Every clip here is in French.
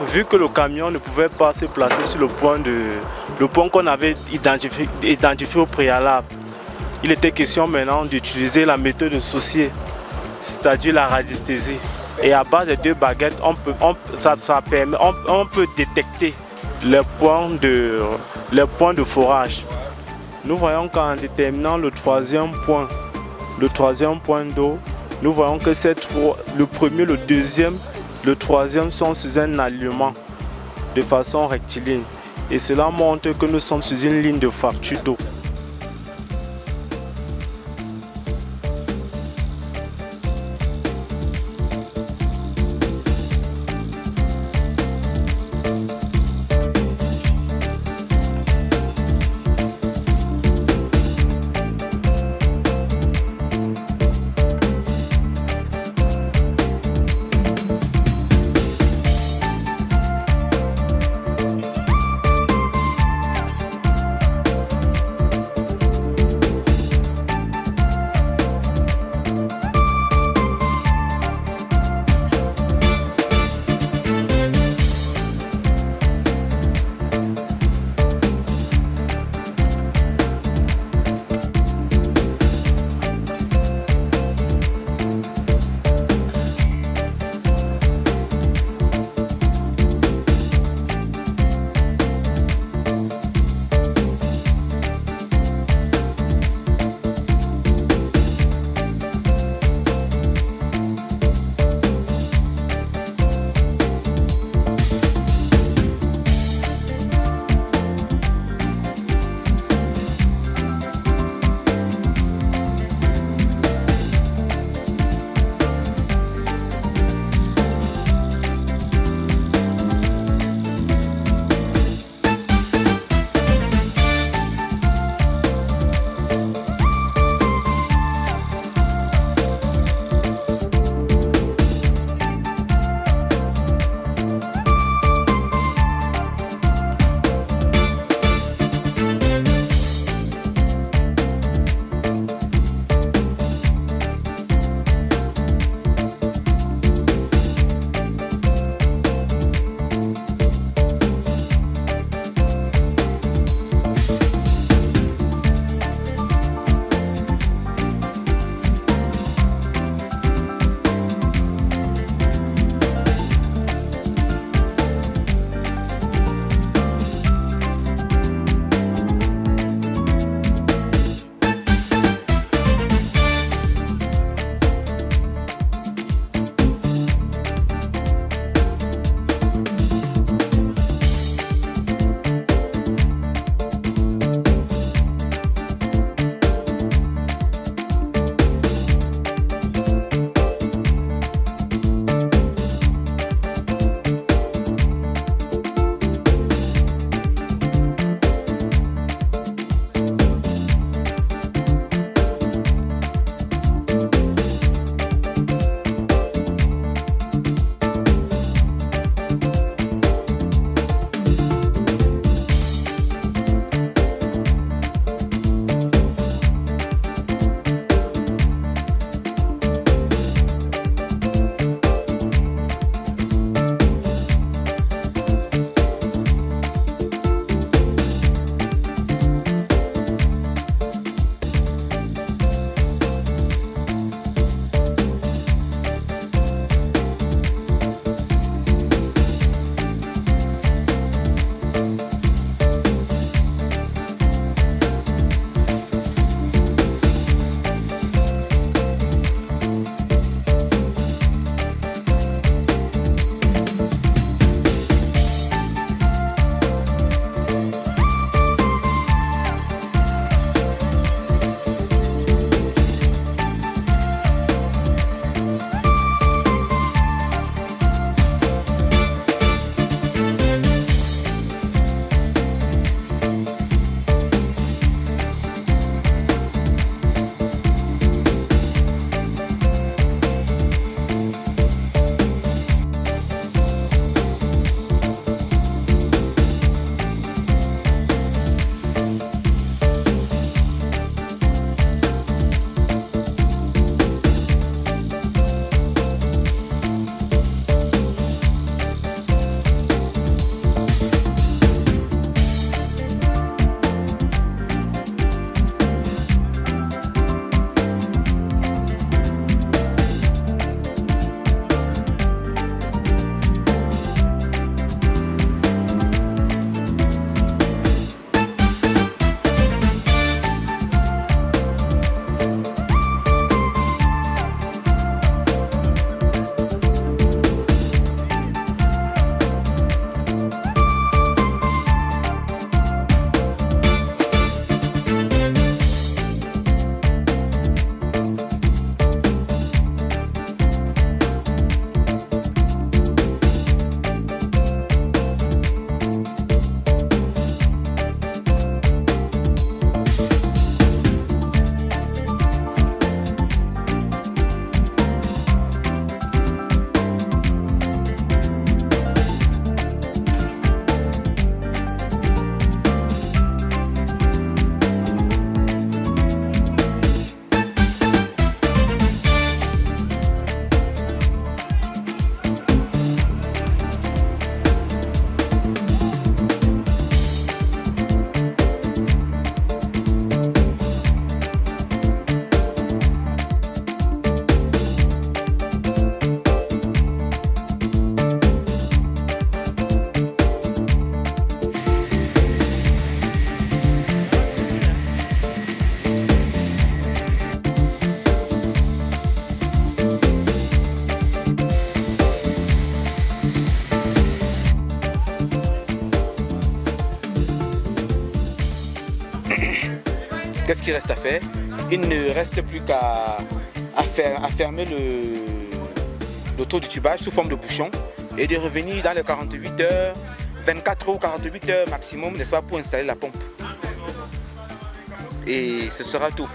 Vu que le camion ne pouvait pas se placer sur le point qu'on avait identifié au préalable, il était question maintenant d'utiliser la méthode de Saussure, c'est-à-dire la radiesthésie. Et à base de 2 baguettes, on peut détecter les points de forage. Nous voyons qu'en déterminant le troisième point d'eau, nous voyons que le premier, le deuxième, le troisième sont sur un alignement de façon rectiligne. Et cela montre que nous sommes sur une ligne de fracture d'eau. qu'est-ce qu'il reste à faire? Il ne reste plus qu'à fermer le taux de tubage sous forme de bouchon et de revenir dans les 48 heures, 24 ou 48 heures maximum, n'est-ce pas, pour installer la pompe. Et ce sera tout.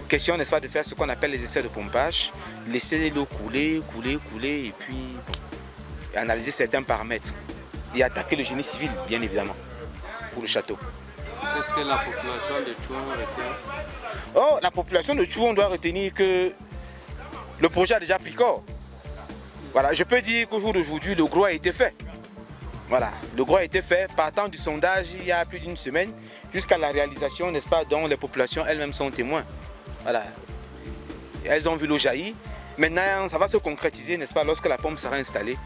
Question, n'est-ce pas, de faire ce qu'on appelle les essais de pompage, laisser l'eau couler, et puis bon, analyser certains paramètres. Et attaquer le génie civil, bien évidemment, pour le château. Qu'est-ce que la population de Chouon retient? Oh, la population de Chouon doit retenir que le projet a déjà pris corps. Voilà, je peux dire qu'au jour d'aujourd'hui, le gros a été fait. Voilà, le gros a été fait partant du sondage il y a plus d'une semaine jusqu'à la réalisation, n'est-ce pas, dont les populations elles-mêmes sont témoins. Voilà, elles ont vu l'eau jaillir. Maintenant, ça va se concrétiser, n'est-ce pas, lorsque la pompe sera installée.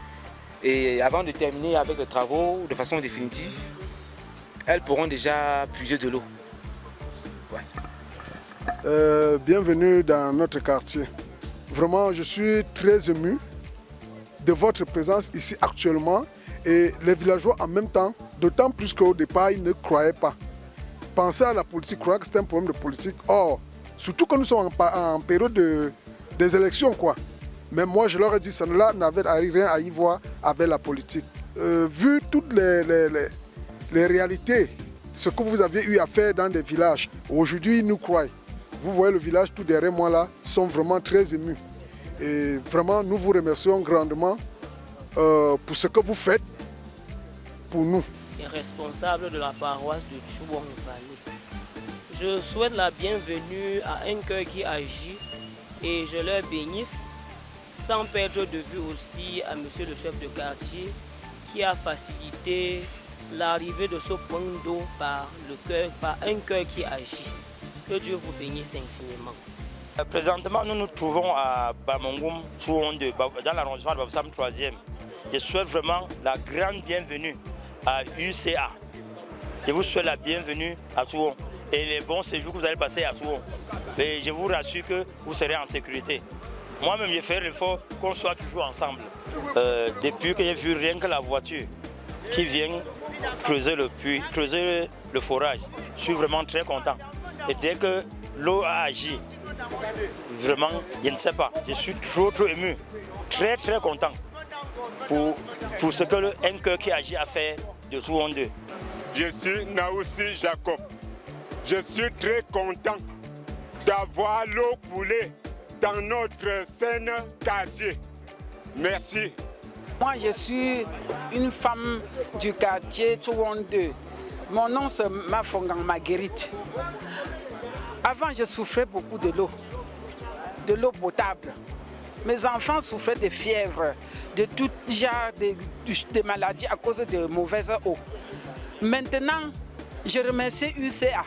Et avant de terminer avec les travaux de façon définitive, elles pourront déjà puiser de l'eau. Ouais. Bienvenue dans notre quartier. Vraiment, je suis très ému de votre présence ici actuellement et les villageois en même temps, d'autant plus qu'au départ, ils ne croyaient pas. Penser à la politique, croire que c'est un problème de politique. Or, surtout que nous sommes en période des élections, quoi. Mais moi, je leur ai dit, ça n'avait rien à y voir avec la politique. Vu toutes les réalités, ce que vous avez eu à faire dans des villages, aujourd'hui, ils nous croient. Vous voyez le village tout derrière moi là, sont vraiment très émus. Et vraiment, nous vous remercions grandement pour ce que vous faites pour nous. Responsable de la paroisse de Chouon Valley. Je souhaite la bienvenue à un cœur qui agit et je leur bénisse, sans perdre de vue aussi à monsieur le chef de quartier qui a facilité l'arrivée de ce point d'eau par un cœur qui agit. Que Dieu vous bénisse infiniment. Présentement, nous nous trouvons à Bamongoum, Chouon 2, dans l'arrondissement de Babsam 3e. Je souhaite vraiment la grande bienvenue à UCA. Je vous souhaite la bienvenue à Chouon et les bons séjours que vous allez passer à Chouon. Et je vous rassure que vous serez en sécurité. Moi-même, j'ai fait l'effort qu'on soit toujours ensemble. Depuis que j'ai vu rien que la voiture qui vient creuser le puits, creuser le forage, je suis vraiment très content. Et dès que l'eau a agi, vraiment, je ne sais pas, je suis trop ému, très content pour ce que un cœur qui agit a fait de Chouon 2. Je suis Naoussi Jacob. Je suis très content d'avoir l'eau coulée dans notre Seine quartier. Merci. Moi, je suis une femme du quartier Chouon 2. Mon nom c'est Mafongang Marguerite. Avant, je souffrais beaucoup de l'eau potable. Mes enfants souffraient de fièvre, de tout genre de maladies à cause de mauvaise eau. Maintenant, je remercie UCA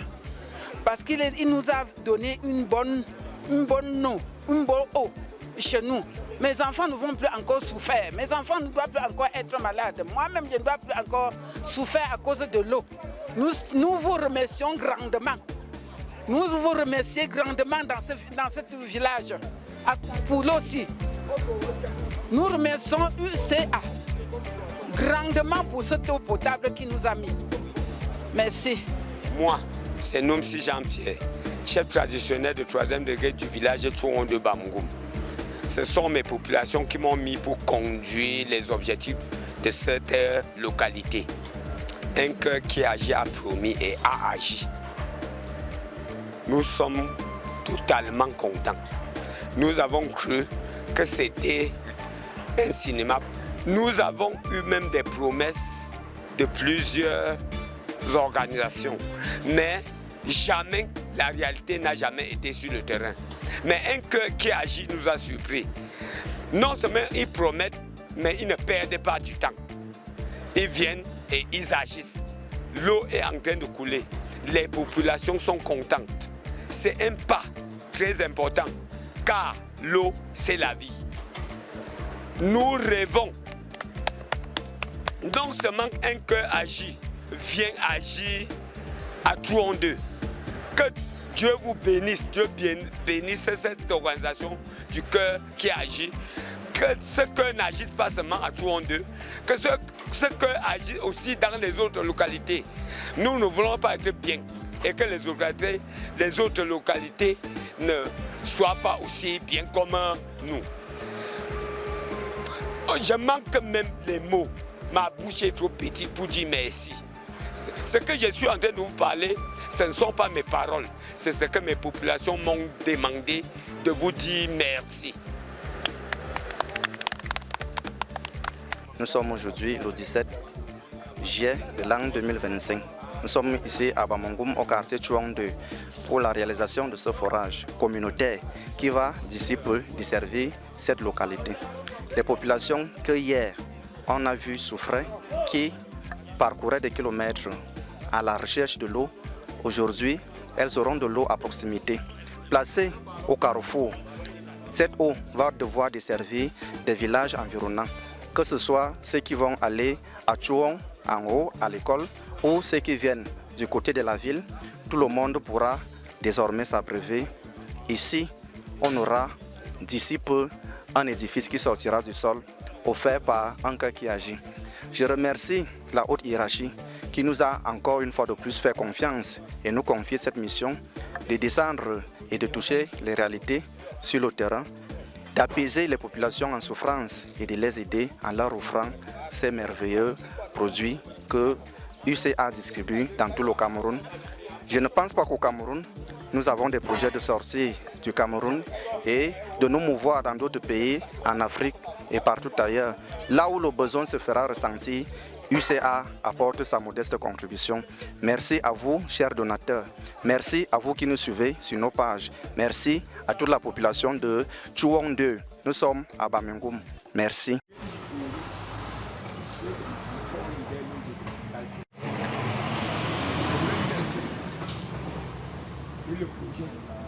parce qu'il nous a donné une bonne eau chez nous. Mes enfants ne vont plus encore souffrir. Mes enfants ne doivent plus encore être malades. Moi-même, je ne dois plus encore souffrir à cause de l'eau. Nous vous remercions grandement. Nous vous remercions grandement dans ce village. Pour l'eau aussi. Nous remercions UCA grandement pour cette eau potable qui nous a mis. Merci. Moi, c'est Nomsi Jean-Pierre, chef traditionnel de 3e degré du village de Chouon de Bamongoum. Ce sont mes populations qui m'ont mis pour conduire les objectifs de cette localité. Un cœur qui agit a promis et a agi. Nous sommes totalement contents. Nous avons cru que c'était un cinéma. Nous avons eu même des promesses de plusieurs organisations. Mais jamais, la réalité n'a jamais été sur le terrain. Mais un cœur qui agit nous a surpris. Non seulement ils promettent, mais ils ne perdent pas du temps. Ils viennent et ils agissent. L'eau est en train de couler. Les populations sont contentes. C'est un pas très important, car l'eau, c'est la vie. Nous rêvons. Non seulement un cœur agit, vient agir à Chouon 2. Que Dieu vous bénisse, Dieu bénisse cette organisation du cœur qui agit. Que ce cœur n'agisse pas seulement à Chouon 2, que ce cœur agisse aussi dans les autres localités. Nous ne voulons pas être bien et que les les autres localités ne soient pas aussi bien comme nous. Je manque même les mots. Ma bouche est trop petite pour dire merci. Ce que je suis en train de vous parler, ce ne sont pas mes paroles. C'est ce que mes populations m'ont demandé de vous dire merci. Nous sommes aujourd'hui le 17 juillet de l'an 2025. Nous sommes ici à Bamangum, au quartier Chouang 2, pour la réalisation de ce forage communautaire qui va d'ici peu desservir cette localité. Les populations que hier on a vu souffrir, qui parcouraient des kilomètres à la recherche de l'eau, aujourd'hui elles auront de l'eau à proximité. Placée au carrefour, cette eau va devoir desservir des villages environnants, que ce soit ceux qui vont aller à Chouang en haut à l'école ou ceux qui viennent du côté de la ville. Tout le monde pourra désormais s'abreuver. Ici, on aura d'ici peu un édifice qui sortira du sol, offert par un cœur qui agit. Je remercie la haute hiérarchie qui nous a encore une fois de plus fait confiance et nous confier cette mission de descendre et de toucher les réalités sur le terrain, d'apaiser les populations en souffrance et de les aider en leur offrant ces merveilleux produits que UCA distribue dans tout le Cameroun. Je ne pense pas qu'au Cameroun, nous avons des projets de sortie du Cameroun et de nous mouvoir dans d'autres pays, en Afrique et partout ailleurs. Là où le besoin se fera ressentir, UCA apporte sa modeste contribution. Merci à vous, chers donateurs. Merci à vous qui nous suivez sur nos pages. Merci à toute la population de Chouang 2. Nous sommes à Bamangum. Merci. Le projet.